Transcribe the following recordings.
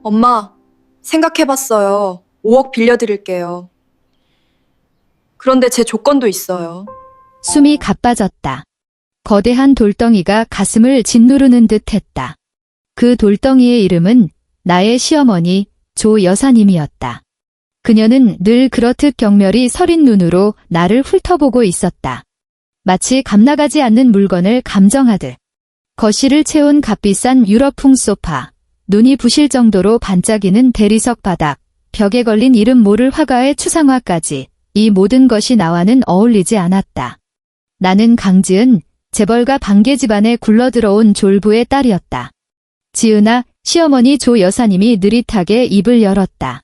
엄마, 생각해봤어요. 5억 빌려드릴게요. 그런데 제 조건도 있어요. 숨이 가빠졌다. 거대한 돌덩이가 가슴을 짓누르는 듯 했다. 그 돌덩이의 이름은 나의 시어머니 조 여사님이었다. 그녀는 늘 그렇듯 경멸이 서린 눈으로 나를 훑어보고 있었다. 마치 감나가지 않는 물건을 감정하듯. 거실을 채운 값비싼 유럽풍 소파, 눈이 부실 정도로 반짝이는 대리석 바닥, 벽에 걸린 이름 모를 화가의 추상화까지 이 모든 것이 나와는 어울리지 않았다. 나는 강지은, 재벌가 방계 집안에 굴러들어온 졸부의 딸이었다. 지은아, 시어머니 조 여사님이 느릿하게 입을 열었다.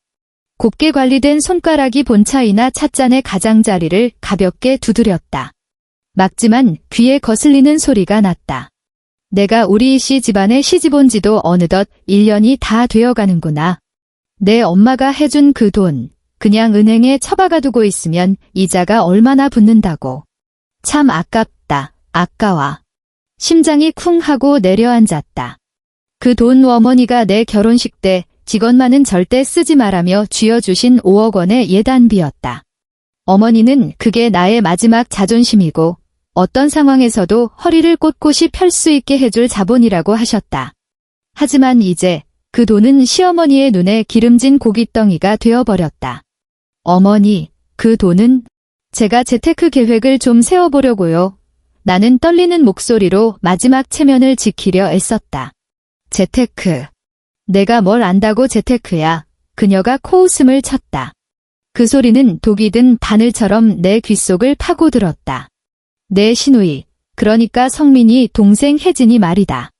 곱게 관리된 손가락이 본차이나 찻잔의 가장자리를 가볍게 두드렸다. 막지만 귀에 거슬리는 소리가 났다. 내가 우리 씨 집안에 시집 온 지도 어느덧 1년이 다 되어가는구나. 내 엄마가 해준 그 돈, 그냥 은행에 처박아두고 있으면 이자가 얼마나 붙는다고. 참 아깝다, 아까워. 심장이 쿵 하고 내려앉았다. 그 돈 어머니가 내 결혼식 때 직원만은 절대 쓰지 말라며 쥐어주신 5억 원의 예단비였다. 어머니는 그게 나의 마지막 자존심이고 어떤 상황에서도 허리를 꼿꼿이 펼 수 있게 해줄 자본이라고 하셨다. 하지만 이제 그 돈은 시어머니의 눈에 기름진 고깃덩이가 되어버렸다. 어머니, 그 돈은 제가 재테크 계획을 좀 세워보려고요. 나는 떨리는 목소리로 마지막 체면을 지키려 애썼다. 재테크. 내가 뭘 안다고 재테크야. 그녀가 코웃음을 쳤다. 그 소리는 독이 든 바늘처럼 내 귓속을 파고들었다. 내 시누이, 그러니까 성민이 동생 혜진이 말이다.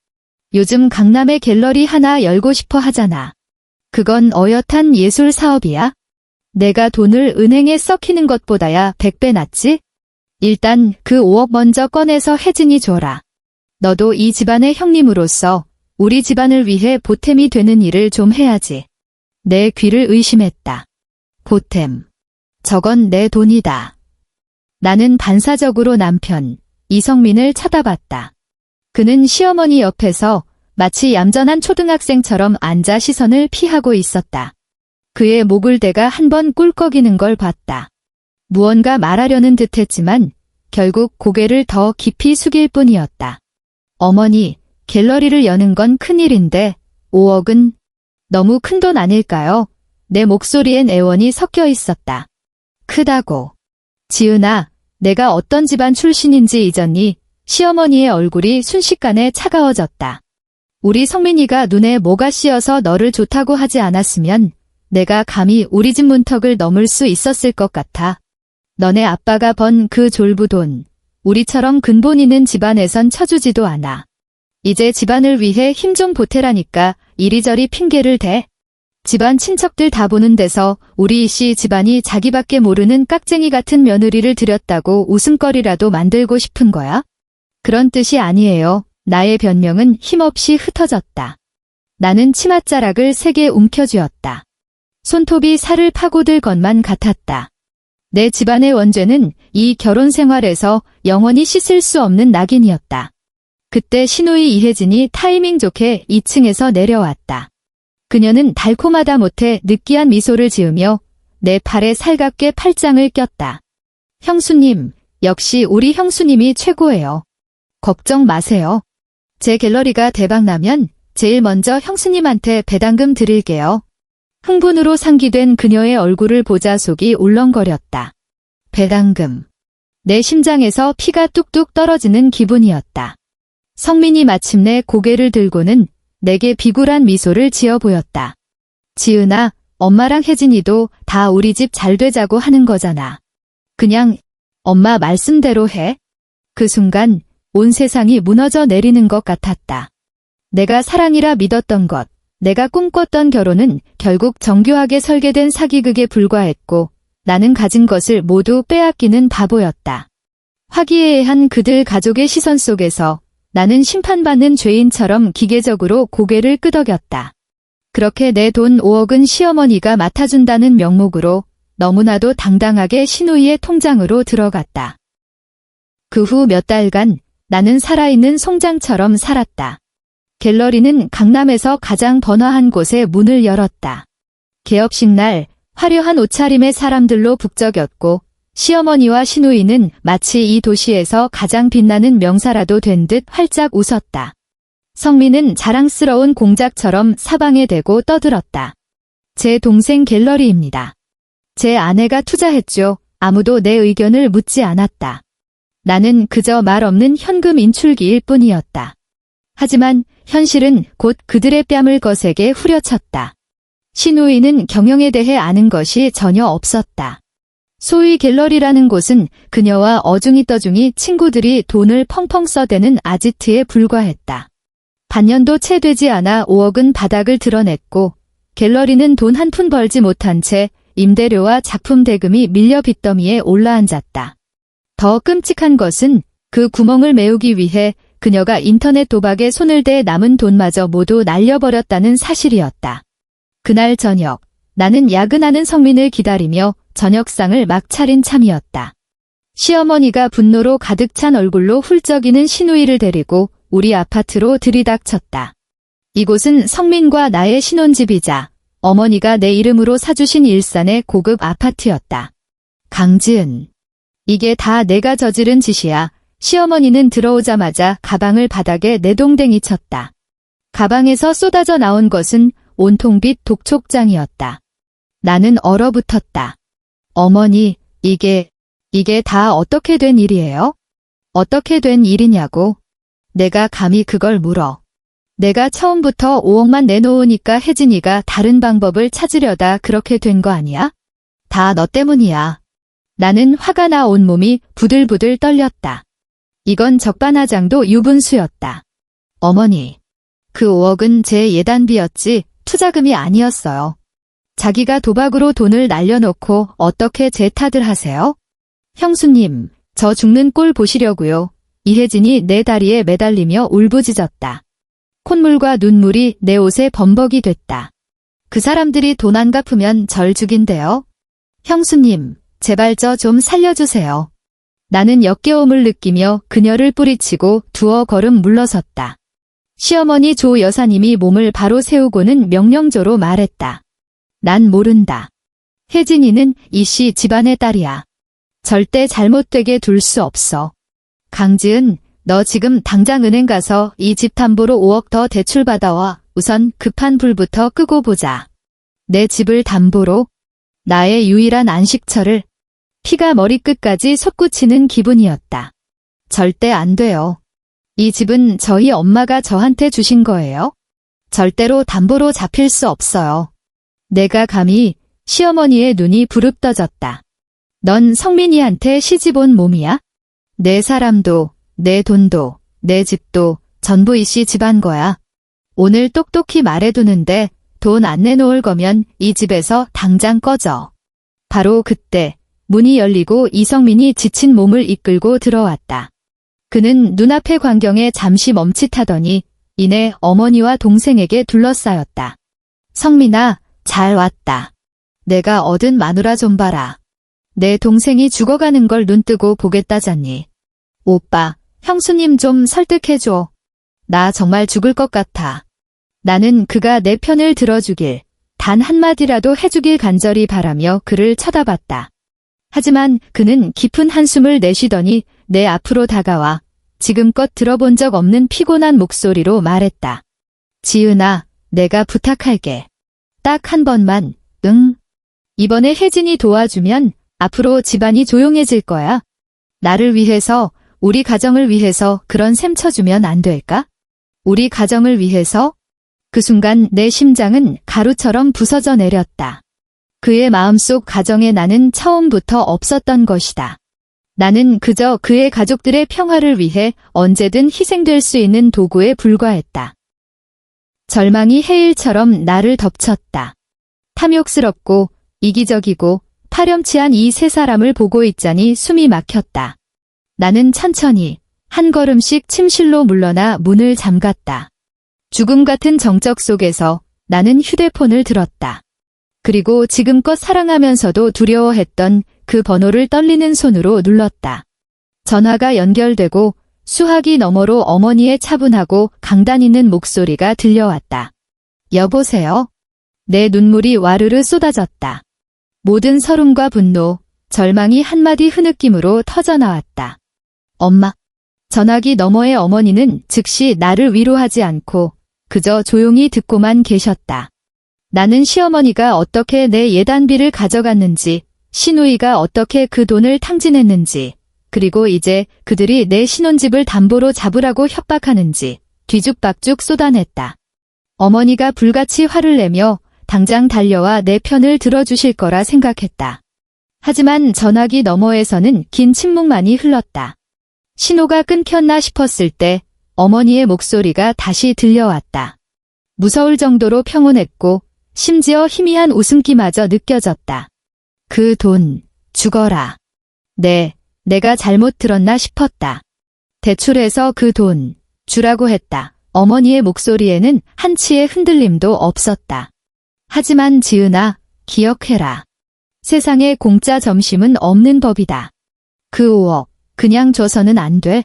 요즘 강남에 갤러리 하나 열고 싶어 하잖아. 그건 어엿한 예술 사업이야? 내가 돈을 은행에 썩히는 것보다야 100배 낫지? 일단 그 5억 먼저 꺼내서 혜진이 줘라. 너도 이 집안의 형님으로서 우리 집안을 위해 보탬이 되는 일을 좀 해야지. 내 귀를 의심했다. 보탬. 저건 내 돈이다. 나는 반사적으로 남편, 이성민을 쳐다봤다. 그는 시어머니 옆에서 마치 얌전한 초등학생처럼 앉아 시선을 피하고 있었다. 그의 목을 대가 한 번 꿀꺽이는 걸 봤다. 무언가 말하려는 듯했지만 결국 고개를 더 깊이 숙일 뿐이었다. 어머니, 갤러리를 여는 건 큰일인데 5억은 너무 큰 돈 아닐까요? 내 목소리엔 애원이 섞여 있었다. 크다고. 지은아, 내가 어떤 집안 출신인지 잊었니? 시어머니의 얼굴이 순식간에 차가워졌다. 우리 성민이가 눈에 뭐가 씌어서 너를 좋다고 하지 않았으면 내가 감히 우리 집 문턱을 넘을 수 있었을 것 같아. 너네 아빠가 번 그 졸부 돈, 우리처럼 근본 있는 집안에선 쳐주지도 않아. 이제 집안을 위해 힘 좀 보태라니까 이리저리 핑계를 대. 집안 친척들 다 보는 데서 우리 씨 집안이 자기밖에 모르는 깍쟁이 같은 며느리를 들였다고 웃음거리라도 만들고 싶은 거야? 그런 뜻이 아니에요. 나의 변명은 힘없이 흩어졌다. 나는 치맛자락을 세게 움켜쥐었다. 손톱이 살을 파고들 것만 같았다. 내 집안의 원죄는 이 결혼 생활에서 영원히 씻을 수 없는 낙인이었다. 그때 시누이 이혜진이 타이밍 좋게 2층에서 내려왔다. 그녀는 달콤하다 못해 느끼한 미소를 지으며 내 팔에 살갑게 팔짱을 꼈다. 형수님, 역시 우리 형수님이 최고예요. 걱정 마세요. 제 갤러리가 대박나면 제일 먼저 형수님한테 배당금 드릴게요. 흥분으로 상기된 그녀의 얼굴을 보자 속이 울렁거렸다. 배당금. 내 심장에서 피가 뚝뚝 떨어지는 기분이었다. 성민이 마침내 고개를 들고는 내게 비굴한 미소를 지어 보였다. 지은아, 엄마랑 혜진이도 다 우리 집 잘 되자고 하는 거잖아. 그냥 엄마 말씀대로 해. 그 순간 온 세상이 무너져 내리는 것 같았다. 내가 사랑이라 믿었던 것, 내가 꿈꿨던 결혼은 결국 정교하게 설계된 사기극에 불과했고 나는 가진 것을 모두 빼앗기는 바보였다. 화기애애한 그들 가족의 시선 속에서 나는 심판받는 죄인처럼 기계적으로 고개를 끄덕였다. 그렇게 내 돈 5억은 시어머니가 맡아준다는 명목으로 너무나도 당당하게 시누이의 통장으로 들어갔다. 그 후 몇 달간 나는 살아있는 송장처럼 살았다. 갤러리는 강남에서 가장 번화한 곳에 문을 열었다. 개업식 날 화려한 옷차림의 사람들로 북적였고 시어머니와 시누이는 마치 이 도시에서 가장 빛나는 명사라도 된 듯 활짝 웃었다. 성민은 자랑스러운 공작처럼 사방에 대고 떠들었다. 제 동생 갤러리입니다. 제 아내가 투자했죠. 아무도 내 의견을 묻지 않았다. 나는 그저 말 없는 현금 인출기일 뿐이었다. 하지만 현실은 곧 그들의 뺨을 거세게 후려쳤다. 시누이는 경영에 대해 아는 것이 전혀 없었다. 소위 갤러리라는 곳은 그녀와 어중이떠중이 친구들이 돈을 펑펑 써대는 아지트에 불과했다. 반년도 채 되지 않아 5억은 바닥을 드러냈고 갤러리는 돈 한 푼 벌지 못한 채 임대료와 작품 대금이 밀려 빚더미에 올라앉았다. 더 끔찍한 것은 그 구멍을 메우기 위해 그녀가 인터넷 도박에 손을 대 남은 돈마저 모두 날려버렸다는 사실이었다. 그날 저녁, 나는 야근하는 성민을 기다리며 저녁상을 막 차린 참이었다. 시어머니가 분노로 가득 찬 얼굴로 훌쩍이는 시누이를 데리고 우리 아파트로 들이닥쳤다. 이곳은 성민과 나의 신혼집이자 어머니가 내 이름으로 사주신 일산의 고급 아파트였다. 강지은. 이게 다 내가 저지른 짓이야. 시어머니는 들어오자마자 가방을 바닥에 내동댕이 쳤다. 가방에서 쏟아져 나온 것은 온통 빛 독촉장이었다. 나는 얼어붙었다. 어머니, 이게 다 어떻게 된 일이에요? 어떻게 된 일이냐고? 내가 감히 그걸 물어. 내가 처음부터 5억만 내놓으니까 혜진이가 다른 방법을 찾으려다 그렇게 된 거 아니야? 다 너 때문이야. 나는 화가 나 온몸이 부들부들 떨렸다. 이건 적반하장도 유분수였다. 어머니, 그 5억은 제 예단비였지 투자금이 아니었어요. 자기가 도박으로 돈을 날려놓고 어떻게 제 탓을 하세요? 형수님, 저 죽는 꼴 보시려고요. 이혜진이 내 다리에 매달리며 울부짖었다. 콧물과 눈물이 내 옷에 범벅이 됐다. 그 사람들이 돈 안 갚으면 절 죽인대요. 형수님, 제발 저 좀 살려주세요. 나는 역겨움을 느끼며 그녀를 뿌리치고 두어 걸음 물러섰다. 시어머니 조 여사님이 몸을 바로 세우고는 명령조로 말했다. 난 모른다. 혜진이는 이씨 집안의 딸이야. 절대 잘못되게 둘 수 없어. 강지은, 너 지금 당장 은행 가서 이 집 담보로 5억 더 대출받아와. 우선 급한 불부터 끄고 보자. 내 집을 담보로? 나의 유일한 안식처를. 피가 머리끝까지 솟구치는 기분이었다. 절대 안 돼요. 이 집은 저희 엄마가 저한테 주신 거예요. 절대로 담보로 잡힐 수 없어요. 내가 감히. 시어머니의 눈이 부릅떠졌다. 넌 성민이한테 시집 온 몸이야? 내 사람도, 내 돈도, 내 집도 전부 이씨 집안 거야. 오늘 똑똑히 말해두는데 돈 안 내놓을 거면 이 집에서 당장 꺼져. 바로 그때 문이 열리고 이성민이 지친 몸을 이끌고 들어왔다. 그는 눈앞의 광경에 잠시 멈칫하더니 이내 어머니와 동생에게 둘러싸였다. 성민아, 잘 왔다. 내가 얻은 마누라 좀 봐라. 내 동생이 죽어가는 걸 눈뜨고 보겠다잖니. 오빠, 형수님 좀 설득해줘. 나 정말 죽을 것 같아. 나는 그가 내 편을 들어주길, 단 한마디라도 해주길 간절히 바라며 그를 쳐다봤다. 하지만 그는 깊은 한숨을 내쉬더니 내 앞으로 다가와 지금껏 들어본 적 없는 피곤한 목소리로 말했다. 지은아, 내가 부탁할게. 딱 한 번만, 응? 이번에 혜진이 도와주면 앞으로 집안이 조용해질 거야. 나를 위해서, 우리 가정을 위해서 그런 셈 쳐주면 안 될까? 우리 가정을 위해서? 그 순간 내 심장은 가루처럼 부서져 내렸다. 그의 마음속 가정에 나는 처음부터 없었던 것이다. 나는 그저 그의 가족들의 평화를 위해 언제든 희생될 수 있는 도구에 불과했다. 절망이 해일처럼 나를 덮쳤다. 탐욕스럽고 이기적이고 파렴치한 이 세 사람을 보고 있자니 숨이 막혔다. 나는 천천히 한 걸음씩 침실로 물러나 문을 잠갔다. 죽음 같은 정적 속에서 나는 휴대폰을 들었다. 그리고 지금껏 사랑하면서도 두려워했던 그 번호를 떨리는 손으로 눌렀다. 전화가 연결되고 수화기 너머로 어머니의 차분하고 강단 있는 목소리가 들려왔다. 여보세요? 내 눈물이 와르르 쏟아졌다. 모든 서름과 분노, 절망이 한마디 흐느낌으로 터져나왔다. 엄마. 전화기 너머의 어머니는 즉시 나를 위로하지 않고 그저 조용히 듣고만 계셨다. 나는 시어머니가 어떻게 내 예단비를 가져갔는지, 시누이가 어떻게 그 돈을 탕진했는지, 그리고 이제 그들이 내 신혼집을 담보로 잡으라고 협박하는지 뒤죽박죽 쏟아냈다. 어머니가 불같이 화를 내며 당장 달려와 내 편을 들어주실 거라 생각했다. 하지만 전화기 너머에서는 긴 침묵만이 흘렀다. 신호가 끊겼나 싶었을 때 어머니의 목소리가 다시 들려왔다. 무서울 정도로 평온했고 심지어 희미한 웃음기마저 느껴졌다. 그 돈, 죽어라. 내가 잘못 들었나 싶었다. 대출해서 그 돈, 주라고 했다. 어머니의 목소리에는 한치의 흔들림도 없었다. 하지만 지은아, 기억해라. 세상에 공짜 점심은 없는 법이다. 그 5억, 그냥 줘서는 안 돼.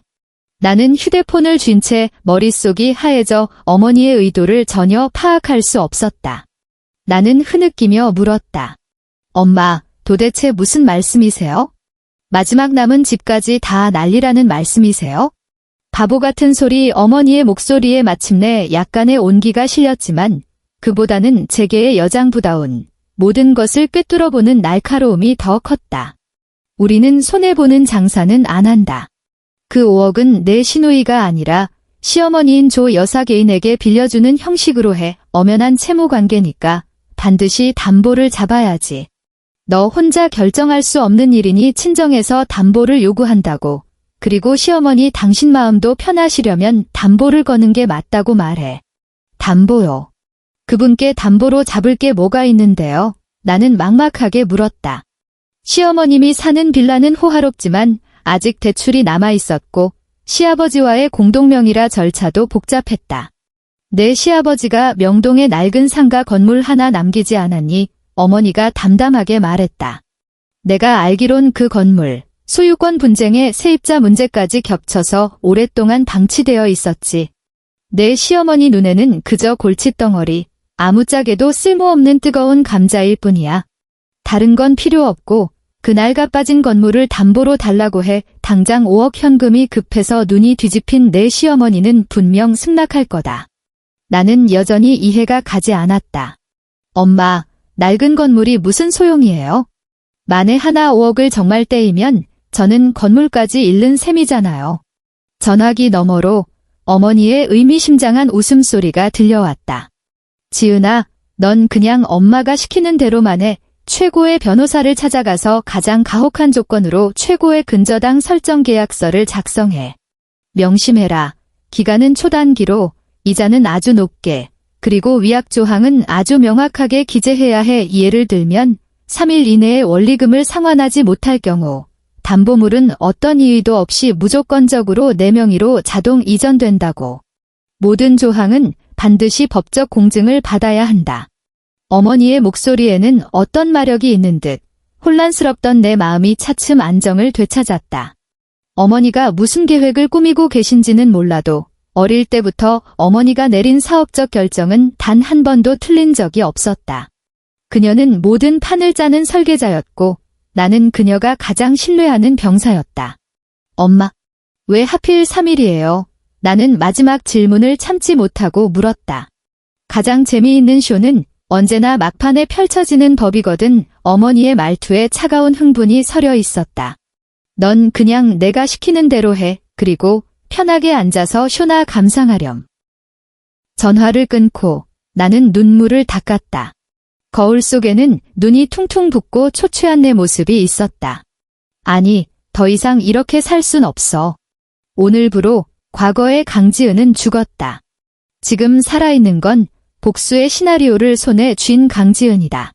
나는 휴대폰을 쥔 채 머릿속이 하얘져 어머니의 의도를 전혀 파악할 수 없었다. 나는 흐느끼며 물었다. 엄마, 도대체 무슨 말씀이세요? 마지막 남은 집까지 다 날리라는 말씀이세요? 바보 같은 소리. 어머니의 목소리에 마침내 약간의 온기가 실렸지만 그보다는 제게의 여장부다운 모든 것을 꿰뚫어보는 날카로움이 더 컸다. 우리는 손해보는 장사는 안 한다. 그 5억은 내 시누이가 아니라 시어머니인 조 여사 개인에게 빌려주는 형식으로 해 엄연한 채무관계니까 반드시 담보를 잡아야지. 너 혼자 결정할 수 없는 일이니 친정에서 담보를 요구한다고. 그리고 시어머니 당신 마음도 편하시려면 담보를 거는 게 맞다고 말해. 담보요. 그분께 담보로 잡을 게 뭐가 있는데요? 나는 막막하게 물었다. 시어머님이 사는 빌라는 호화롭지만 아직 대출이 남아있었고 시아버지와의 공동명의라 절차도 복잡했다. 내 시아버지가 명동에 낡은 상가 건물 하나 남기지 않았니? 어머니가 담담하게 말했다. 내가 알기론 그 건물, 소유권 분쟁에 세입자 문제까지 겹쳐서 오랫동안 방치되어 있었지. 내 시어머니 눈에는 그저 골칫덩어리, 아무짝에도 쓸모없는 뜨거운 감자일 뿐이야. 다른 건 필요 없고 그 낡아 빠진 건물을 담보로 달라고 해 당장 5억 현금이 급해서 눈이 뒤집힌 내 시어머니는 분명 승낙할 거다. 나는 여전히 이해가 가지 않았다. 엄마, 낡은 건물이 무슨 소용이에요? 만에 하나 5억을 정말 떼이면 저는 건물까지 잃는 셈이잖아요. 전화기 너머로 어머니의 의미심장한 웃음소리가 들려왔다. 지은아, 넌 그냥 엄마가 시키는 대로만 해. 최고의 변호사를 찾아가서 가장 가혹한 조건으로 최고의 근저당 설정 계약서를 작성해. 명심해라. 기간은 초단기로, 이자는 아주 높게, 그리고 위약 조항은 아주 명확하게 기재해야 해. 예를 들면 3일 이내에 원리금을 상환하지 못할 경우 담보물은 어떤 이의도 없이 무조건적으로 내 명의로 자동 이전된다고. 모든 조항은 반드시 법적 공증을 받아야 한다. 어머니의 목소리에는 어떤 마력이 있는 듯 혼란스럽던 내 마음이 차츰 안정을 되찾았다. 어머니가 무슨 계획을 꾸미고 계신지는 몰라도 어릴 때부터 어머니가 내린 사업적 결정은 단 한 번도 틀린 적이 없었다. 그녀는 모든 판을 짜는 설계자였고 나는 그녀가 가장 신뢰하는 병사였다. 엄마, 왜 하필 3일이에요? 나는 마지막 질문을 참지 못하고 물었다. 가장 재미있는 쇼는 언제나 막판에 펼쳐지는 법이거든. 어머니의 말투에 차가운 흥분이 서려 있었다. 넌 그냥 내가 시키는 대로 해. 그리고 편하게 앉아서 쇼나 감상하렴. 전화를 끊고 나는 눈물을 닦았다. 거울 속에는 눈이 퉁퉁 붓고 초췌한 내 모습이 있었다. 아니, 더 이상 이렇게 살 순 없어. 오늘부로 과거의 강지은은 죽었다. 지금 살아있는 건 복수의 시나리오를 손에 쥔 강지은이다.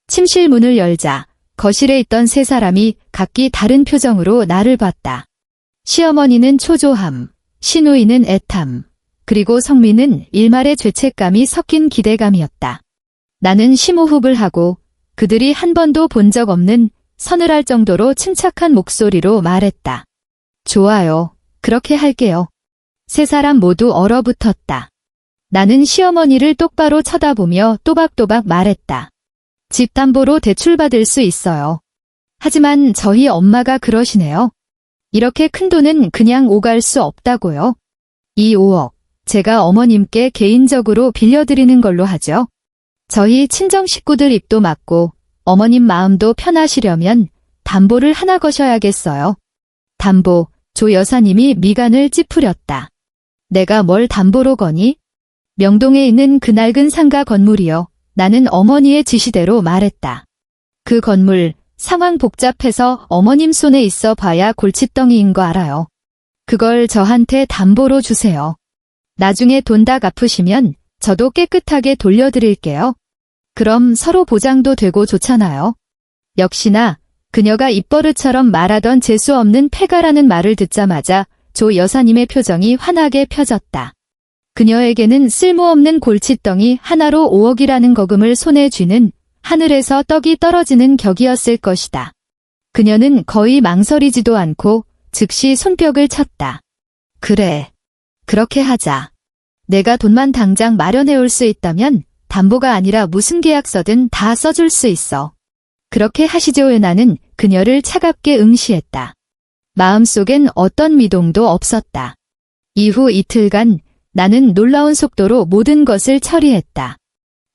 침실 문을 열자 거실에 있던 세 사람이 각기 다른 표정으로 나를 봤다. 시어머니는 초조함, 시누이는 애탐, 그리고 성민은 일말의 죄책감이 섞인 기대감이었다. 나는 심호흡을 하고 그들이 한 번도 본 적 없는 서늘할 정도로 침착한 목소리로 말했다. 좋아요. 그렇게 할게요. 세 사람 모두 얼어붙었다. 나는 시어머니를 똑바로 쳐다보며 또박또박 말했다. 집 담보로 대출받을 수 있어요. 하지만 저희 엄마가 그러시네요. 이렇게 큰 돈은 그냥 오갈 수 없다고요. 이 5억, 제가 어머님께 개인적으로 빌려드리는 걸로 하죠. 저희 친정 식구들 입도 막고 어머님 마음도 편하시려면 담보를 하나 거셔야겠어요. 담보, 조 여사님이 미간을 찌푸렸다. 내가 뭘 담보로 거니? 명동에 있는 그 낡은 상가 건물이요. 나는 어머니의 지시대로 말했다. 그 건물, 상황 복잡해서 어머님 손에 있어 봐야 골칫덩이인 거 알아요. 그걸 저한테 담보로 주세요. 나중에 돈 다 갚으시면 저도 깨끗하게 돌려드릴게요. 그럼 서로 보장도 되고 좋잖아요. 역시나 그녀가 입버릇처럼 말하던 재수없는 패가라는 말을 듣자마자 조 여사님의 표정이 환하게 펴졌다. 그녀에게는 쓸모없는 골칫덩이 하나로 5억이라는 거금을 손에 쥐는 하늘에서 떡이 떨어지는 격이었을 것이다. 그녀는 거의 망설이지도 않고 즉시 손뼉을 쳤다. 그래. 그렇게 하자. 내가 돈만 당장 마련해 올 수 있다면 담보가 아니라 무슨 계약서든 다 써줄 수 있어. 그렇게 하시죠. 나는 그녀를 차갑게 응시했다. 마음속엔 어떤 미동도 없었다. 이후 이틀간 나는 놀라운 속도로 모든 것을 처리했다.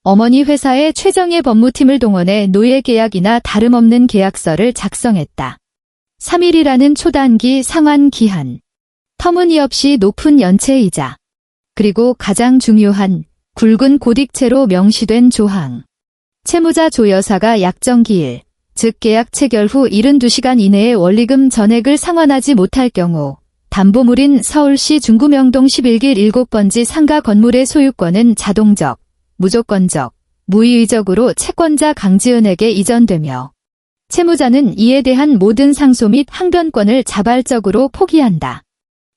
어머니 회사의 최정예 법무팀을 동원해 노예 계약이나 다름없는 계약서를 작성했다. 3일이라는 초단기 상환 기한, 터무니없이 높은 연체이자, 그리고 가장 중요한 굵은 고딕체로 명시된 조항. 채무자 조 여사가 약정기일, 즉 계약 체결 후 72시간 이내에 원리금 전액을 상환하지 못할 경우 담보물인 서울시 중구명동 11길 7번지 상가 건물의 소유권은 자동적, 무조건적, 무의의적으로 채권자 강지은에게 이전되며 채무자는 이에 대한 모든 상소 및 항변권을 자발적으로 포기한다.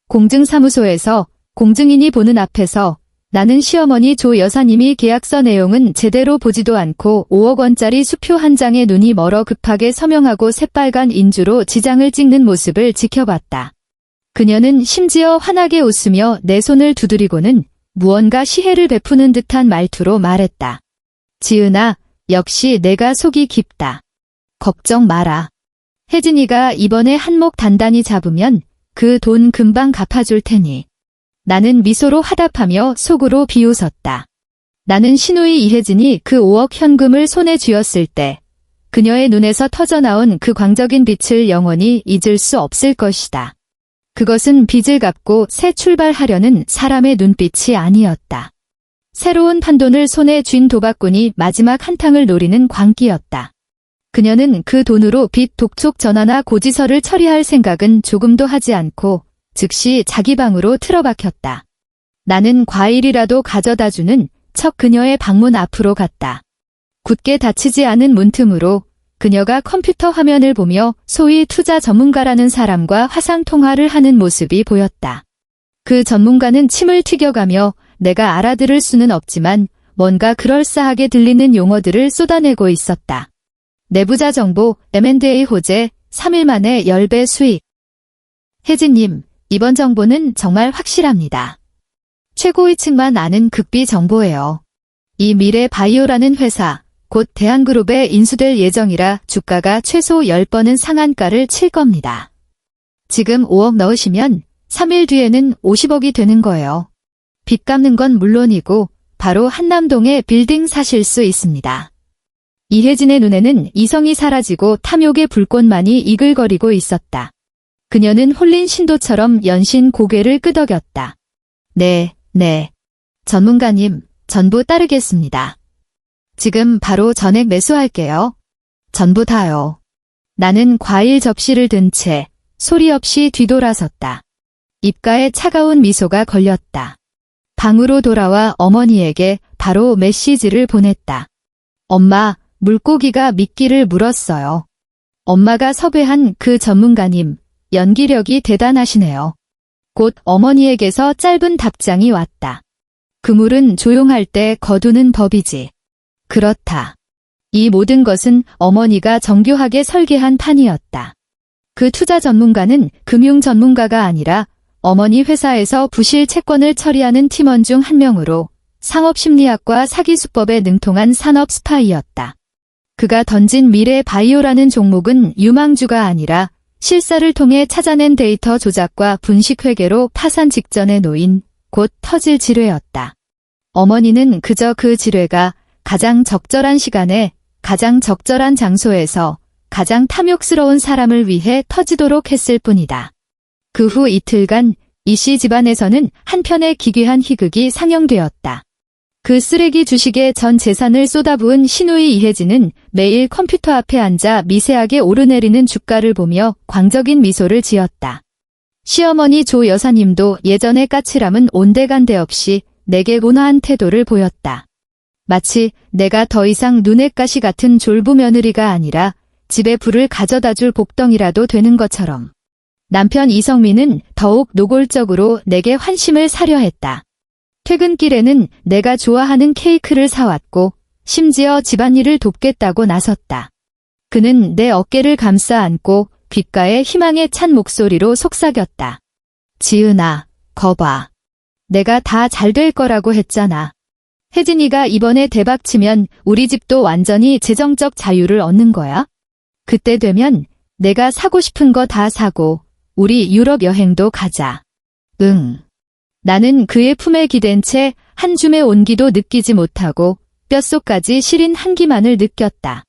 공증사무소에서 공증인이 보는 앞에서 나는 시어머니 조 여사님이 계약서 내용은 제대로 보지도 않고 5억 원짜리 수표 한 장에 눈이 멀어 급하게 서명하고 새빨간 인주로 지장을 찍는 모습을 지켜봤다. 그녀는 심지어 환하게 웃으며 내 손을 두드리고는 무언가 시혜를 베푸는 듯한 말투로 말했다. 지은아, 역시 내가 속이 깊다. 걱정 마라. 혜진이가 이번에 한몫 단단히 잡으면 그 돈 금방 갚아줄 테니. 나는 미소로 화답하며 속으로 비웃었다. 나는 신우이 이혜진이 그 5억 현금을 손에 쥐었을 때 그녀의 눈에서 터져나온 그 광적인 빛을 영원히 잊을 수 없을 것이다. 그것은 빚을 갚고 새 출발하려는 사람의 눈빛이 아니었다. 새로운 판돈을 손에 쥔 도박꾼이 마지막 한탕을 노리는 광기였다. 그녀는 그 돈으로 빚 독촉 전화나 고지서를 처리할 생각은 조금도 하지 않고 즉시 자기 방으로 틀어박혔다. 나는 과일이라도 가져다주는 척 그녀의 방문 앞으로 갔다. 굳게 닫히지 않은 문틈으로 그녀가 컴퓨터 화면을 보며 소위 투자 전문가라는 사람과 화상통화를 하는 모습이 보였다. 그 전문가는 침을 튀겨가며 내가 알아들을 수는 없지만 뭔가 그럴싸하게 들리는 용어들을 쏟아내고 있었다. 내부자 정보, M&A 호재, 3일 만에 10배 수익. 혜진님, 이번 정보는 정말 확실합니다. 최고위층만 아는 극비 정보예요. 이 미래 바이오라는 회사, 곧 대한그룹에 인수될 예정이라 주가가 최소 10번은 상한가를 칠 겁니다. 지금 5억 넣으시면 3일 뒤에는 50억이 되는 거예요. 빚 갚는 건 물론이고 바로 한남동에 빌딩 사실 수 있습니다. 이혜진의 눈에는 이성이 사라지고 탐욕의 불꽃만이 이글거리고 있었다. 그녀는 홀린 신도처럼 연신 고개를 끄덕였다. 네. 전문가님, 전부 따르겠습니다. 지금 바로 전액 매수할게요. 전부 다요. 나는 과일 접시를 든 채 소리 없이 뒤돌아섰다. 입가에 차가운 미소가 걸렸다. 방으로 돌아와 어머니에게 바로 메시지를 보냈다. 엄마, 물고기가 미끼를 물었어요. 엄마가 섭외한 그 전문가님, 연기력이 대단하시네요. 곧 어머니에게서 짧은 답장이 왔다. 그물은 조용할 때 거두는 법이지. 그렇다. 이 모든 것은 어머니가 정교하게 설계한 판이었다. 그 투자 전문가는 금융 전문가가 아니라 어머니 회사에서 부실 채권을 처리하는 팀원 중 한 명으로 상업심리학과 사기수법에 능통한 산업 스파이였다. 그가 던진 미래 바이오라는 종목은 유망주가 아니라 실사를 통해 찾아낸 데이터 조작과 분식 회계로 파산 직전에 놓인 곧 터질 지뢰였다. 어머니는 그저 그 지뢰가 가장 적절한 시간에 가장 적절한 장소에서 가장 탐욕스러운 사람을 위해 터지도록 했을 뿐이다. 그 후 이틀간 이씨 집안에서는 한 편의 기괴한 희극이 상영되었다. 그 쓰레기 주식에 전 재산을 쏟아부은 시누이 이혜진은 매일 컴퓨터 앞에 앉아 미세하게 오르내리는 주가를 보며 광적인 미소를 지었다. 시어머니 조 여사님도 예전의 까칠함은 온데간데 없이 내게 온화한 태도를 보였다. 마치 내가 더 이상 눈엣 가시 같은 졸부 며느리가 아니라 집에 불을 가져다줄 복덩이라도 되는 것처럼. 남편 이성민은 더욱 노골적으로 내게 환심을 사려 했다. 퇴근길에는 내가 좋아하는 케이크를 사왔고 심지어 집안일을 돕겠다고 나섰다. 그는 내 어깨를 감싸 안고 귓가에 희망에 찬 목소리로 속삭였다. 지은아, 거봐. 내가 다 잘 될 거라고 했잖아. 혜진이가 이번에 대박치면 우리 집도 완전히 재정적 자유를 얻는 거야. 그때 되면 내가 사고 싶은 거 다 사고 우리 유럽 여행도 가자. 응. 나는 그의 품에 기댄 채 한 줌의 온기도 느끼지 못하고 뼛속까지 시린 한기만을 느꼈다.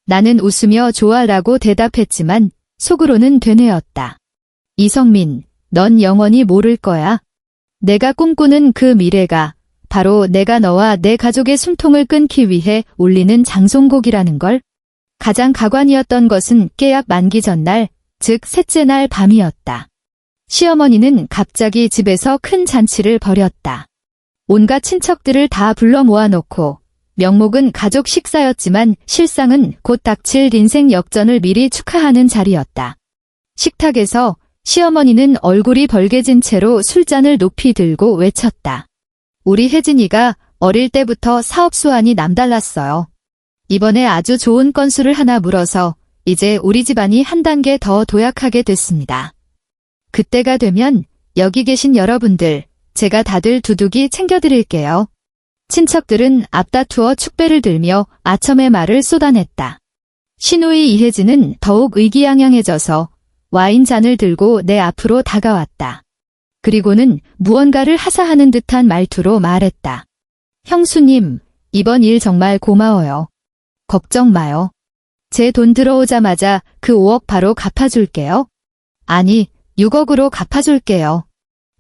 나는 웃으며 좋아라고 대답했지만 속으로는 되뇌었다. 이성민, 넌 영원히 모를 거야. 내가 꿈꾸는 그 미래가 바로 내가 너와 내 가족의 숨통을 끊기 위해 울리는 장송곡이라는 걸. 가장 가관이었던 것은 계약 만기 전날, 즉 셋째 날 밤이었다. 시어머니는 갑자기 집에서 큰 잔치를 벌였다. 온갖 친척들을 다 불러 모아놓고 명목은 가족 식사였지만 실상은 곧 닥칠 인생 역전을 미리 축하하는 자리였다. 식탁에서 시어머니는 얼굴이 벌개진 채로 술잔을 높이 들고 외쳤다. 우리 혜진이가 어릴 때부터 사업 수완이 남달랐어요. 이번에 아주 좋은 건수를 하나 물어서 이제 우리 집안이 한 단계 더 도약하게 됐습니다. 그때가 되면 여기 계신 여러분들, 제가 다들 두둑이 챙겨드릴게요. 친척들은 앞다투어 축배를 들며 아첨의 말을 쏟아냈다. 시누이 이혜진은 더욱 의기양양해져서 와인잔을 들고 내 앞으로 다가왔다. 그리고는 무언가를 하사하는 듯한 말투로 말했다. 형수님, 이번 일 정말 고마워요. 걱정 마요. 제 돈 들어오자마자 그 5억 바로 갚아줄게요. 아니, 6억으로 갚아줄게요.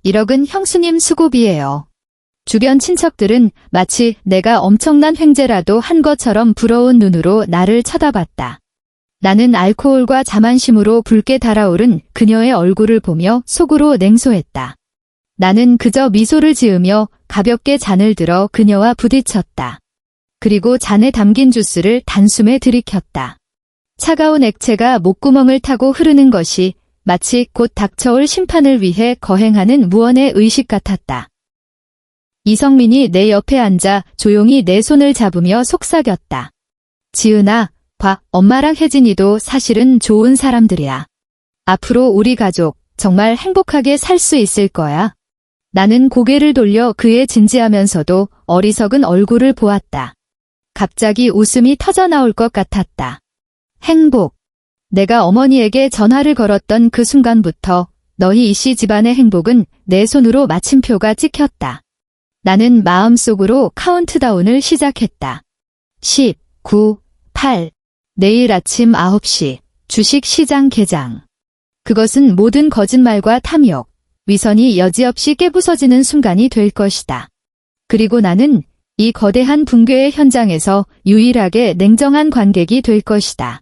1억은 형수님 수고비예요. 주변 친척들은 마치 내가 엄청난 횡재라도 한 것처럼 부러운 눈으로 나를 쳐다봤다. 나는 알코올과 자만심으로 붉게 달아오른 그녀의 얼굴을 보며 속으로 냉소했다. 나는 그저 미소를 지으며 가볍게 잔을 들어 그녀와 부딪혔다. 그리고 잔에 담긴 주스를 단숨에 들이켰다. 차가운 액체가 목구멍을 타고 흐르는 것이 마치 곧 닥쳐올 심판을 위해 거행하는 무언의 의식 같았다. 이성민이 내 옆에 앉아 조용히 내 손을 잡으며 속삭였다. 지은아, 봐, 엄마랑 혜진이도 사실은 좋은 사람들이야. 앞으로 우리 가족 정말 행복하게 살 수 있을 거야. 나는 고개를 돌려 그의 진지하면서도 어리석은 얼굴을 보았다. 갑자기 웃음이 터져나올 것 같았다. 행복. 내가 어머니에게 전화를 걸었던 그 순간부터 너희 이씨 집안의 행복은 내 손으로 마침표가 찍혔다. 나는 마음속으로 카운트다운을 시작했다. 10, 9, 8. 내일 아침 9시 주식 시장 개장. 그것은 모든 거짓말과 탐욕, 위선이 여지없이 깨부서지는 순간이 될 것이다. 그리고 나는 이 거대한 붕괴의 현장에서 유일하게 냉정한 관객이 될 것이다.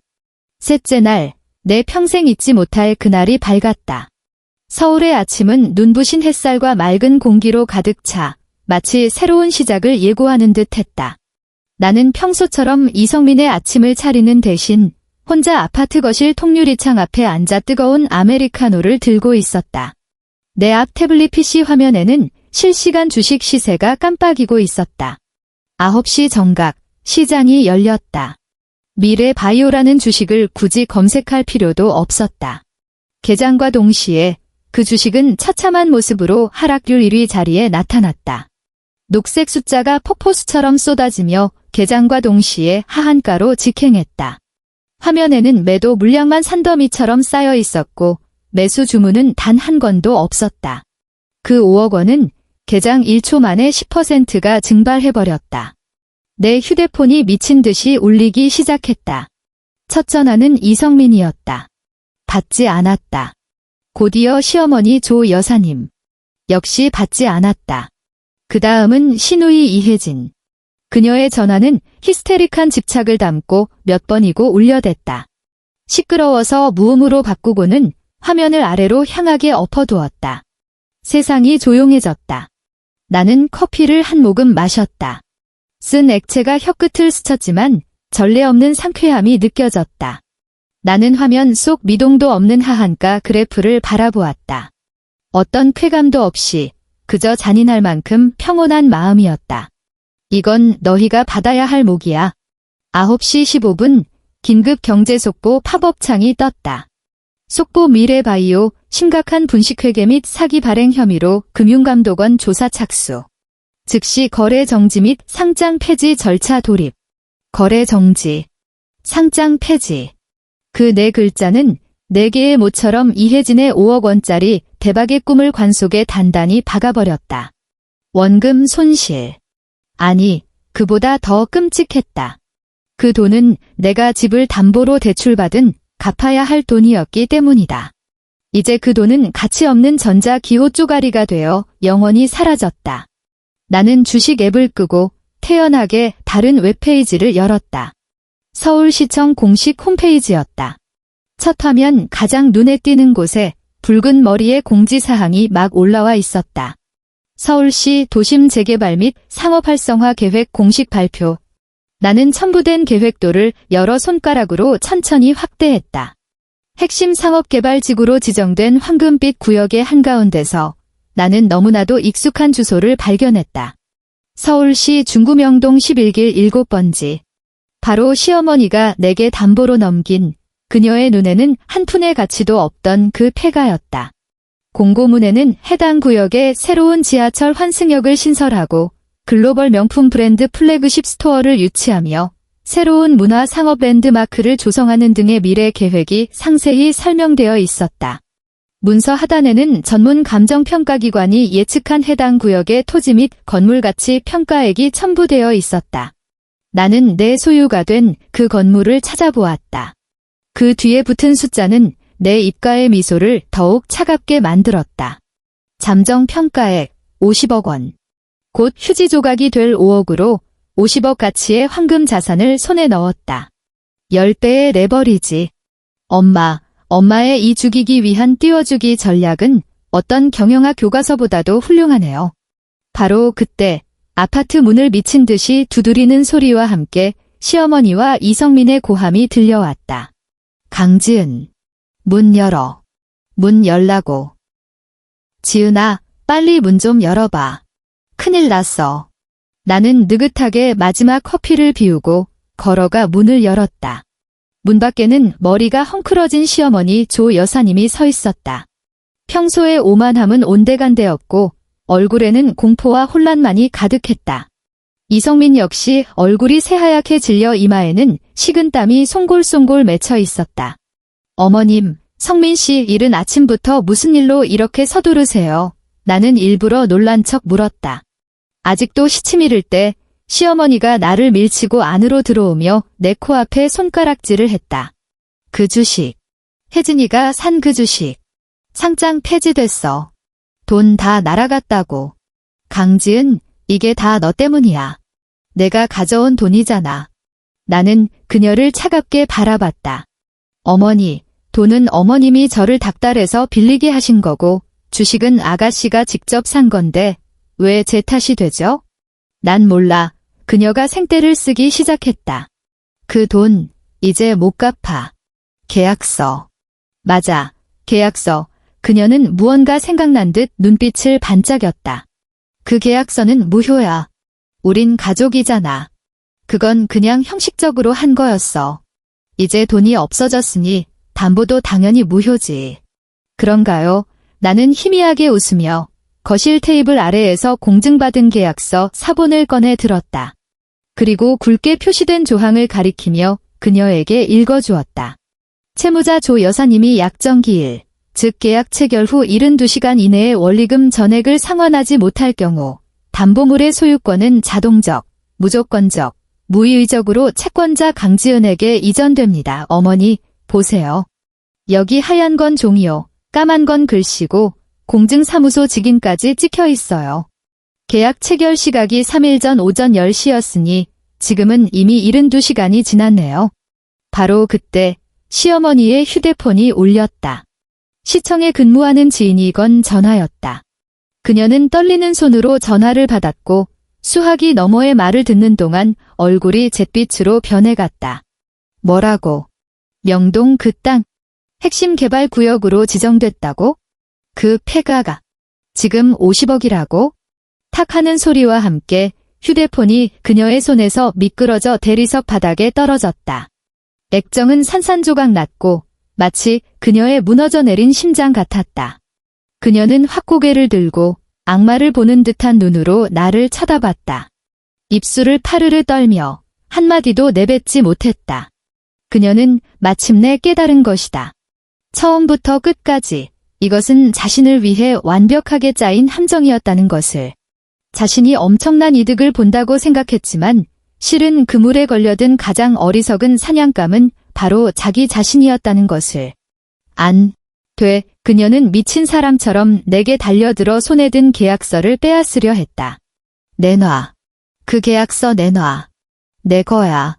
셋째 날, 내 평생 잊지 못할 그날이 밝았다. 서울의 아침은 눈부신 햇살과 맑은 공기로 가득 차 마치 새로운 시작을 예고하는 듯 했다. 나는 평소처럼 이성민의 아침을 차리는 대신 혼자 아파트 거실 통유리창 앞에 앉아 뜨거운 아메리카노를 들고 있었다. 내 앞 태블릿 PC 화면에는 실시간 주식 시세가 깜빡이고 있었다. 9시 정각, 시장이 열렸다. 미래 바이오라는 주식을 굳이 검색할 필요도 없었다. 개장과 동시에 그 주식은 처참한 모습으로 하락률 1위 자리에 나타났다. 녹색 숫자가 폭포수처럼 쏟아지며 개장과 동시에 하한가로 직행했다. 화면에는 매도 물량만 산더미처럼 쌓여 있었고 매수 주문은 단 한 건도 없었다. 그 5억 원은 개장 1초 만에 10%가 증발해버렸다. 내 휴대폰이 미친 듯이 울리기 시작했다. 첫 전화는 이성민이었다. 받지 않았다. 곧이어 시어머니 조 여사님. 역시 받지 않았다. 그 다음은 시누이 이혜진. 그녀의 전화는 히스테릭한 집착을 담고 몇 번이고 울려댔다. 시끄러워서 무음으로 바꾸고는 화면을 아래로 향하게 엎어두었다. 세상이 조용해졌다. 나는 커피를 한 모금 마셨다. 쓴 액체가 혀끝을 스쳤지만 전례 없는 상쾌함이 느껴졌다. 나는 화면 속 미동도 없는 하한가 그래프를 바라보았다. 어떤 쾌감도 없이 그저 잔인할 만큼 평온한 마음이었다. 이건 너희가 받아야 할 목이야. 9시 15분 긴급 경제 속보 팝업창이 떴다. 속보 미래바이오 심각한 분식회계 및 사기 발행 혐의로 금융감독원 조사 착수. 즉시 거래 정지 및 상장 폐지 절차 돌입. 거래 정지. 상장 폐지. 그 네 글자는 네 개의 모처럼 이혜진의 5억 원짜리 대박의 꿈을 관 속에 단단히 박아버렸다. 원금 손실. 아니, 그보다 더 끔찍했다. 그 돈은 내가 집을 담보로 대출받은 갚아야 할 돈이었기 때문이다. 이제 그 돈은 가치 없는 전자기호 쪼가리가 되어 영원히 사라졌다. 나는 주식 앱을 끄고 태연하게 다른 웹페이지를 열었다. 서울시청 공식 홈페이지였다. 첫 화면 가장 눈에 띄는 곳에 붉은 머리의 공지사항이 막 올라와 있었다. 서울시 도심 재개발 및 상업 활성화 계획 공식 발표. 나는 첨부된 계획도를 여러 손가락으로 천천히 확대했다. 핵심 상업개발지구로 지정된 황금빛 구역의 한가운데서 나는 너무나도 익숙한 주소를 발견했다. 서울시 중구명동 11길 7번지. 바로 시어머니가 내게 담보로 넘긴 그녀의 눈에는 한 푼의 가치도 없던 그 폐가였다. 공고문에는 해당 구역에 새로운 지하철 환승역을 신설하고 글로벌 명품 브랜드 플래그십 스토어를 유치하며 새로운 문화 상업 랜드마크를 조성하는 등의 미래 계획이 상세히 설명되어 있었다. 문서 하단에는 전문 감정평가기관이 예측한 해당 구역의 토지 및 건물 가치 평가액이 첨부되어 있었다. 나는 내 소유가 된 그 건물을 찾아보았다. 그 뒤에 붙은 숫자는 내 입가의 미소를 더욱 차갑게 만들었다. 잠정 평가액 50억 원. 곧 휴지 조각이 될 5억으로 50억 가치의 황금 자산을 손에 넣었다. 10배의 레버리지. 엄마의 이 죽이기 위한 띄워주기 전략은 어떤 경영학 교과서보다도 훌륭하네요. 바로 그때 아파트 문을 미친 듯이 두드리는 소리와 함께 시어머니와 이성민의 고함이 들려왔다. 강지은. 문 열어. 문 열라고. 지은아, 빨리 문 좀 열어봐. 큰일 났어. 나는 느긋하게 마지막 커피를 비우고 걸어가 문을 열었다. 문 밖에는 머리가 헝클어진 시어머니 조 여사님이 서 있었다. 평소의 오만함은 온데간데였고 얼굴에는 공포와 혼란만이 가득했다. 이성민 역시 얼굴이 새하얗게 질려 이마에는 식은땀이 송골송골 맺혀 있었다. 어머님, 성민 씨 이른 아침부터 무슨 일로 이렇게 서두르세요? 나는 일부러 놀란 척 물었다. 아직도 시치미를 때 시어머니가 나를 밀치고 안으로 들어오며 내 코앞에 손가락질을 했다. 그 주식. 혜진이가 산 그 주식. 상장 폐지됐어. 돈 다 날아갔다고. 강지은, 이게 다 너 때문이야. 내가 가져온 돈이잖아. 나는 그녀를 차갑게 바라봤다. 어머니, 돈은 어머님이 저를 닥달해서 빌리게 하신 거고 주식은 아가씨가 직접 산 건데 왜 제 탓이 되죠? 난 몰라. 그녀가 생떼를 쓰기 시작했다. 그 돈, 이제 못 갚아. 계약서. 맞아, 계약서. 그녀는 무언가 생각난 듯 눈빛을 반짝였다. 그 계약서는 무효야. 우린 가족이잖아. 그건 그냥 형식적으로 한 거였어. 이제 돈이 없어졌으니 담보도 당연히 무효지. 그런가요? 나는 희미하게 웃으며 거실 테이블 아래에서 공증받은 계약서 사본을 꺼내 들었다. 그리고 굵게 표시된 조항을 가리키며 그녀에게 읽어주었다. 채무자 조 여사님이 약정기일, 즉 계약 체결 후 72시간 이내에 원리금 전액을 상환하지 못할 경우 담보물의 소유권은 자동적, 무조건적, 무의의적으로 채권자 강지은에게 이전됩니다. 어머니, 보세요. 여기 하얀 건 종이요, 까만 건 글씨고 공증사무소 직인까지 찍혀 있어요. 계약 체결 시각이 3일 전 오전 10시였으니 지금은 이미 72시간이 지났네요. 바로 그때 시어머니의 휴대폰이 울렸다. 시청에 근무하는 지인이 건 전화였다. 그녀는 떨리는 손으로 전화를 받았고 수화기 너머의 말을 듣는 동안 얼굴이 잿빛으로 변해갔다. 뭐라고? 명동 그 땅, 핵심 개발 구역으로 지정됐다고? 그 폐가가 지금 50억이라고? 탁 하는 소리와 함께 휴대폰이 그녀의 손에서 미끄러져 대리석 바닥에 떨어졌다. 액정은 산산조각 났고 마치 그녀의 무너져 내린 심장 같았다. 그녀는 확 고개를 들고 악마를 보는 듯한 눈으로 나를 쳐다봤다. 입술을 파르르 떨며 한마디도 내뱉지 못했다. 그녀는 마침내 깨달은 것이다. 처음부터 끝까지 이것은 자신을 위해 완벽하게 짜인 함정이었다는 것을. 자신이 엄청난 이득을 본다고 생각했지만 실은 그물에 걸려든 가장 어리석은 사냥감은 바로 자기 자신이었다는 것을. 안 돼. 그녀는 미친 사람처럼 내게 달려들어 손에 든 계약서를 빼앗으려 했다. 내놔. 그 계약서 내놔. 내 거야.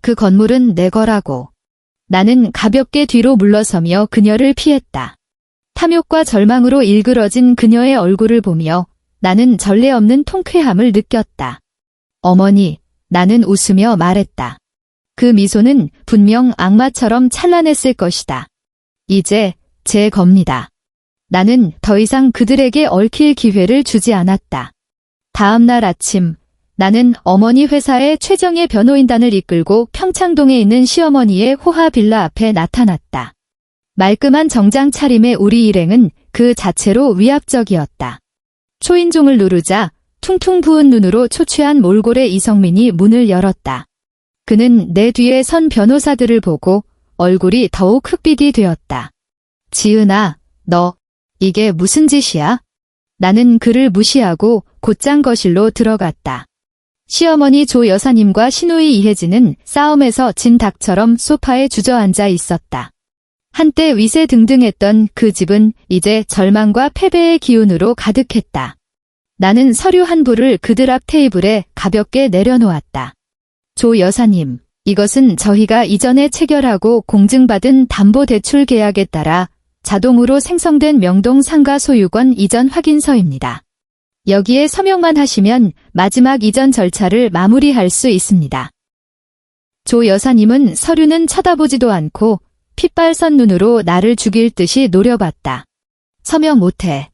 그 건물은 내 거라고. 나는 가볍게 뒤로 물러서며 그녀를 피했다. 탐욕과 절망으로 일그러진 그녀의 얼굴을 보며 나는 전례 없는 통쾌함을 느꼈다. 어머니, 나는 웃으며 말했다. 그 미소는 분명 악마처럼 찬란했을 것이다. 이제 제 겁니다. 나는 더 이상 그들에게 얽힐 기회를 주지 않았다. 다음 날 아침, 나는 어머니 회사의 최정예 변호인단을 이끌고 평창동에 있는 시어머니의 호화 빌라 앞에 나타났다. 말끔한 정장 차림의 우리 일행은 그 자체로 위압적이었다. 초인종을 누르자 퉁퉁 부은 눈으로 초췌한 몰골의 이성민이 문을 열었다. 그는 내 뒤에 선 변호사들을 보고 얼굴이 더욱 흑빛이 되었다. 지은아, 너 이게 무슨 짓이야? 나는 그를 무시하고 곧장 거실로 들어갔다. 시어머니 조 여사님과 시누이 이혜진은 싸움에서 진 닭처럼 소파에 주저앉아 있었다. 한때 위세등등했던 그 집은 이제 절망과 패배의 기운으로 가득했다. 나는 서류 한 부를 그들 앞 테이블에 가볍게 내려놓았다. 조 여사님, 이것은 저희가 이전에 체결하고 공증받은 담보대출 계약에 따라 자동으로 생성된 명동 상가 소유권 이전 확인서입니다. 여기에 서명만 하시면 마지막 이전 절차를 마무리할 수 있습니다. 조 여사님은 서류는 쳐다보지도 않고 핏발선 눈으로 나를 죽일 듯이 노려봤다. 서명 못해.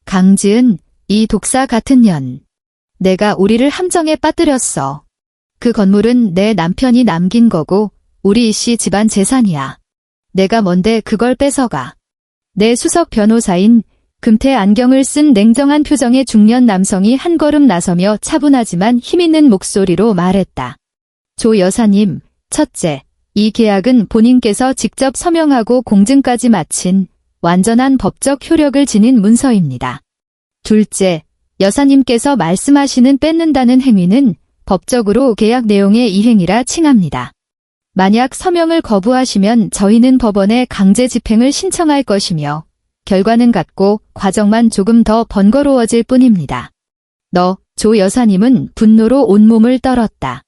강지은, 이 독사 같은 년. 내가 우리를 함정에 빠뜨렸어. 그 건물은 내 남편이 남긴 거고 우리 이씨 집안 재산이야. 내가 뭔데 그걸 뺏어가. 내 수석 변호사인 금태 안경을 쓴 냉정한 표정의 중년 남성이 한 걸음 나서며 차분하지만 힘있는 목소리로 말했다. 조 여사님, 첫째, 이 계약은 본인께서 직접 서명하고 공증까지 마친 완전한 법적 효력을 지닌 문서입니다. 둘째, 여사님께서 말씀하시는 뺏는다는 행위는 법적으로 계약 내용의 이행이라 칭합니다. 만약 서명을 거부하시면 저희는 법원에 강제 집행을 신청할 것이며 결과는 같고 과정만 조금 더 번거로워질 뿐입니다. 너, 조 여사님은 분노로 온몸을 떨었다.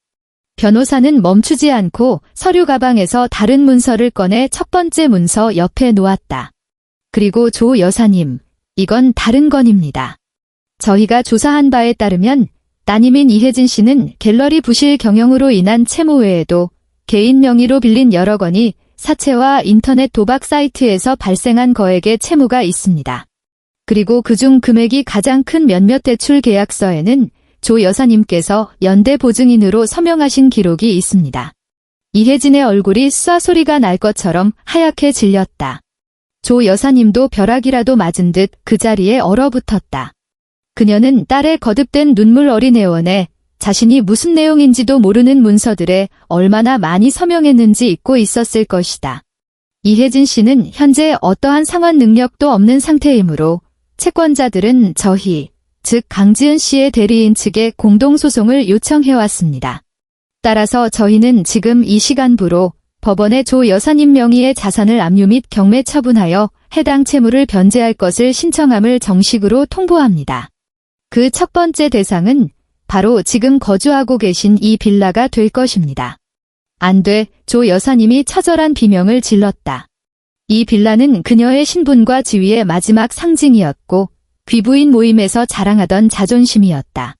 변호사는 멈추지 않고 서류 가방에서 다른 문서를 꺼내 첫 번째 문서 옆에 놓았다. 그리고 조 여사님, 이건 다른 건입니다. 저희가 조사한 바에 따르면 따님인 이혜진 씨는 갤러리 부실 경영으로 인한 채무 외에도 개인 명의로 빌린 여러 건이 사채와 인터넷 도박 사이트에서 발생한 거액의 채무가 있습니다. 그리고 그중 금액이 가장 큰 몇몇 대출 계약서에는 조 여사님께서 연대 보증인으로 서명하신 기록이 있습니다. 이혜진의 얼굴이 쏴소리가 날 것처럼 하얗게 질렸다. 조 여사님도 벼락이라도 맞은 듯 그 자리에 얼어붙었다. 그녀는 딸의 거듭된 눈물 어린 애원에 자신이 무슨 내용인지도 모르는 문서들에 얼마나 많이 서명했는지 잊고 있었을 것이다. 이혜진 씨는 현재 어떠한 상환 능력도 없는 상태이므로 채권자들은 저희, 즉 강지은 씨의 대리인 측에 공동소송을 요청해왔습니다. 따라서 저희는 지금 이 시간부로 법원에 조 여사님 명의의 자산을 압류 및 경매 처분하여 해당 채무를 변제할 것을 신청함을 정식으로 통보합니다. 그 첫 번째 대상은 바로 지금 거주하고 계신 이 빌라가 될 것입니다. 안 돼, 조 여사님이 처절한 비명을 질렀다. 이 빌라는 그녀의 신분과 지위의 마지막 상징이었고 귀부인 모임에서 자랑하던 자존심이었다.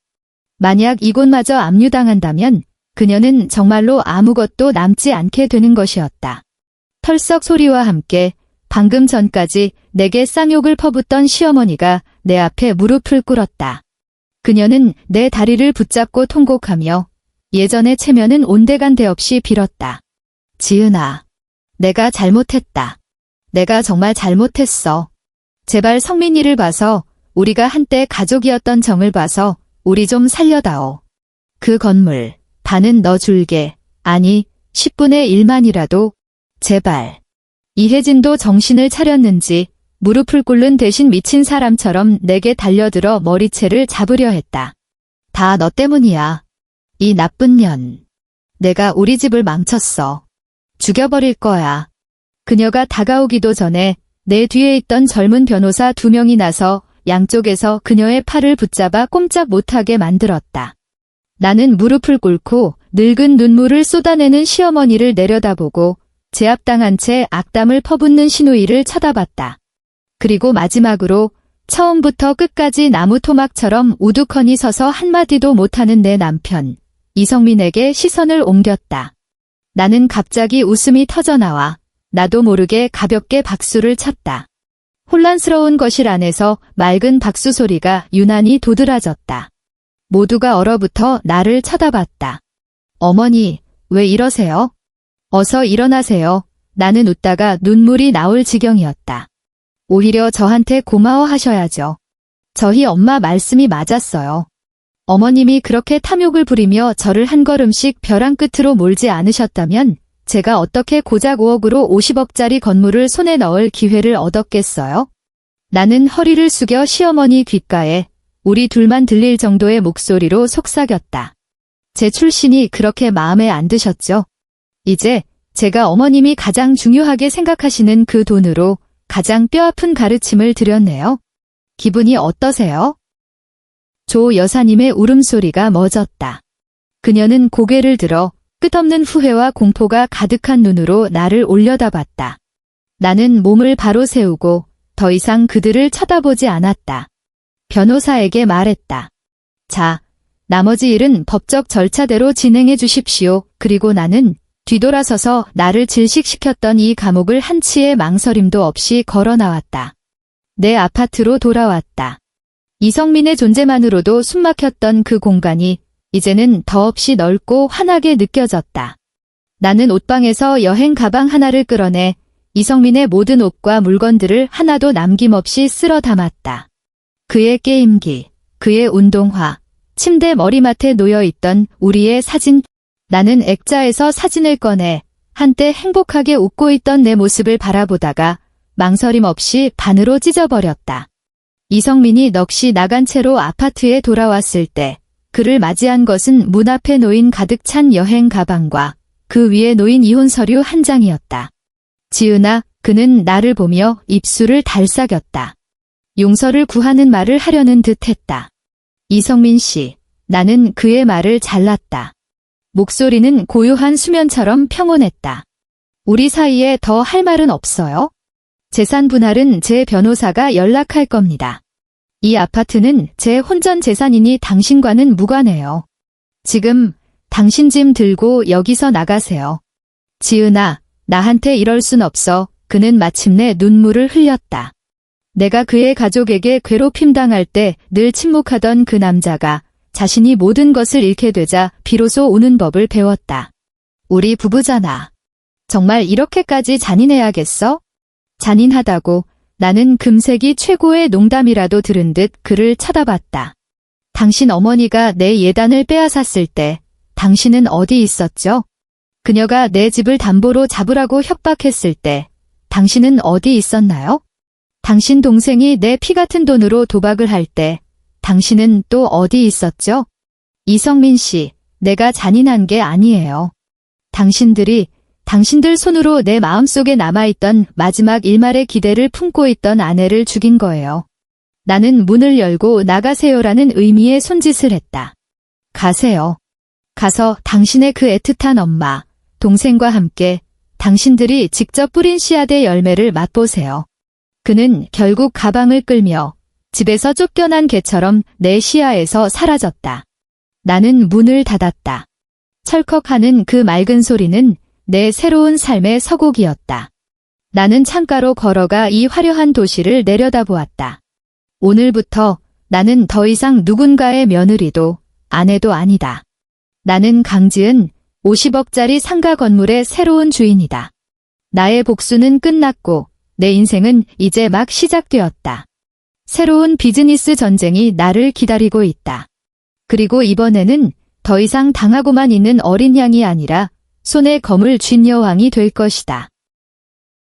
만약 이곳마저 압류당한다면 그녀는 정말로 아무것도 남지 않게 되는 것이었다. 털썩 소리와 함께 방금 전까지 내게 쌍욕을 퍼붓던 시어머니가 내 앞에 무릎을 꿇었다. 그녀는 내 다리를 붙잡고 통곡하며 예전의 체면은 온데간데 없이 빌었다. 지은아, 내가 잘못했다. 내가 정말 잘못했어. 제발 성민이를 봐서, 우리가 한때 가족이었던 정을 봐서 우리 좀 살려다오. 그 건물 반은 너 줄게. 아니, 10분의 1만이라도 제발. 이혜진도 정신을 차렸는지 무릎을 꿇는 대신 미친 사람처럼 내게 달려들어 머리채를 잡으려 했다. 다 너 때문이야. 이 나쁜 년. 내가 우리 집을 망쳤어. 죽여버릴 거야. 그녀가 다가오기도 전에 내 뒤에 있던 젊은 변호사 2명이 나서 양쪽에서 그녀의 팔을 붙잡아 꼼짝 못하게 만들었다. 나는 무릎을 꿇고 늙은 눈물을 쏟아내는 시어머니를 내려다보고 제압당한 채 악담을 퍼붓는 시누이를 쳐다봤다. 그리고 마지막으로 처음부터 끝까지 나무 토막처럼 우두커니 서서 한마디도 못하는 내 남편, 이성민에게 시선을 옮겼다. 나는 갑자기 웃음이 터져나와 나도 모르게 가볍게 박수를 쳤다. 혼란스러운 거실 안에서 맑은 박수 소리가 유난히 도드라졌다. 모두가 얼어붙어 나를 쳐다봤다. 어머니, 왜 이러세요? 어서 일어나세요. 나는 웃다가 눈물이 나올 지경이었다. 오히려 저한테 고마워하셔야죠. 저희 엄마 말씀이 맞았어요. 어머님이 그렇게 탐욕을 부리며 저를 한 걸음씩 벼랑 끝으로 몰지 않으셨다면 제가 어떻게 고작 5억으로 50억짜리 건물을 손에 넣을 기회를 얻었겠어요? 나는 허리를 숙여 시어머니 귓가에 우리 둘만 들릴 정도의 목소리로 속삭였다. 제 출신이 그렇게 마음에 안 드셨죠? 이제 제가 어머님이 가장 중요하게 생각하시는 그 돈으로 가장 뼈아픈 가르침을 드렸네요. 기분이 어떠세요? 조 여사님의 울음소리가 멎었다. 그녀는 고개를 들어 끝없는 후회와 공포가 가득한 눈으로 나를 올려다봤다. 나는 몸을 바로 세우고 더 이상 그들을 쳐다보지 않았다. 변호사에게 말했다. 자, 나머지 일은 법적 절차대로 진행해 주십시오. 그리고 나는 뒤돌아서서 나를 질식시켰던 이 감옥을 한치의 망설임도 없이 걸어 나왔다. 내 아파트로 돌아왔다. 이성민의 존재만으로도 숨막혔던 그 공간이 이제는 더없이 넓고 환하게 느껴졌다. 나는 옷방에서 여행 가방 하나를 끌어내 이성민의 모든 옷과 물건들을 하나도 남김없이 쓸어 담았다. 그의 게임기, 그의 운동화, 침대 머리맡에 놓여있던 우리의 사진. 나는 액자에서 사진을 꺼내 한때 행복하게 웃고 있던 내 모습을 바라보다가 망설임 없이 반으로 찢어버렸다. 이성민이 넋이 나간 채로 아파트에 돌아왔을 때 그를 맞이한 것은 문 앞에 놓인 가득 찬 여행 가방과 그 위에 놓인 이혼 서류 한 장이었다. 지은아, 그는 나를 보며 입술을 달싹였다. 용서를 구하는 말을 하려는 듯했다. 이성민 씨, 나는 그의 말을 잘랐다. 목소리는 고요한 수면처럼 평온했다. 우리 사이에 더 할 말은 없어요? 재산 분할은 제 변호사가 연락할 겁니다. 이 아파트는 제 혼전 재산이니 당신과는 무관해요. 지금 당신 짐 들고 여기서 나가세요. 지은아, 나한테 이럴 순 없어. 그는 마침내 눈물을 흘렸다. 내가 그의 가족에게 괴롭힘 당할 때 늘 침묵하던 그 남자가 자신이 모든 것을 잃게 되자 비로소 우는 법을 배웠다. 우리 부부잖아. 정말 이렇게까지 잔인해야겠어? 잔인하다고 나는 금색이 최고의 농담이라도 들은 듯 그를 쳐다봤다. 당신 어머니가 내 예단을 빼앗았을 때 당신은 어디 있었죠? 그녀가 내 집을 담보로 잡으라고 협박했을 때 당신은 어디 있었나요? 당신 동생이 내 피 같은 돈으로 도박을 할 때 당신은 또 어디 있었죠? 이성민 씨, 내가 잔인한 게 아니에요. 당신들 손으로 내 마음속에 남아있던 마지막 일말의 기대를 품고 있던 아내를 죽인 거예요. 나는 문을 열고 나가세요라는 의미의 손짓을 했다. 가세요. 가서 당신의 그 애틋한 엄마, 동생과 함께 당신들이 직접 뿌린 씨앗의 열매를 맛보세요. 그는 결국 가방을 끌며 집에서 쫓겨난 개처럼 내 시야에서 사라졌다. 나는 문을 닫았다. 철컥하는 그 맑은 소리는 내 새로운 삶의 서곡이었다. 나는 창가로 걸어가 이 화려한 도시를 내려다보았다. 오늘부터 나는 더 이상 누군가의 며느리도 아내도 아니다. 나는 강지은 50억짜리 상가 건물의 새로운 주인이다. 나의 복수는 끝났고 내 인생은 이제 막 시작되었다. 새로운 비즈니스 전쟁이 나를 기다리고 있다. 그리고 이번에는 더 이상 당하고만 있는 어린 양이 아니라 손에 검을 쥔 여왕이 될 것이다.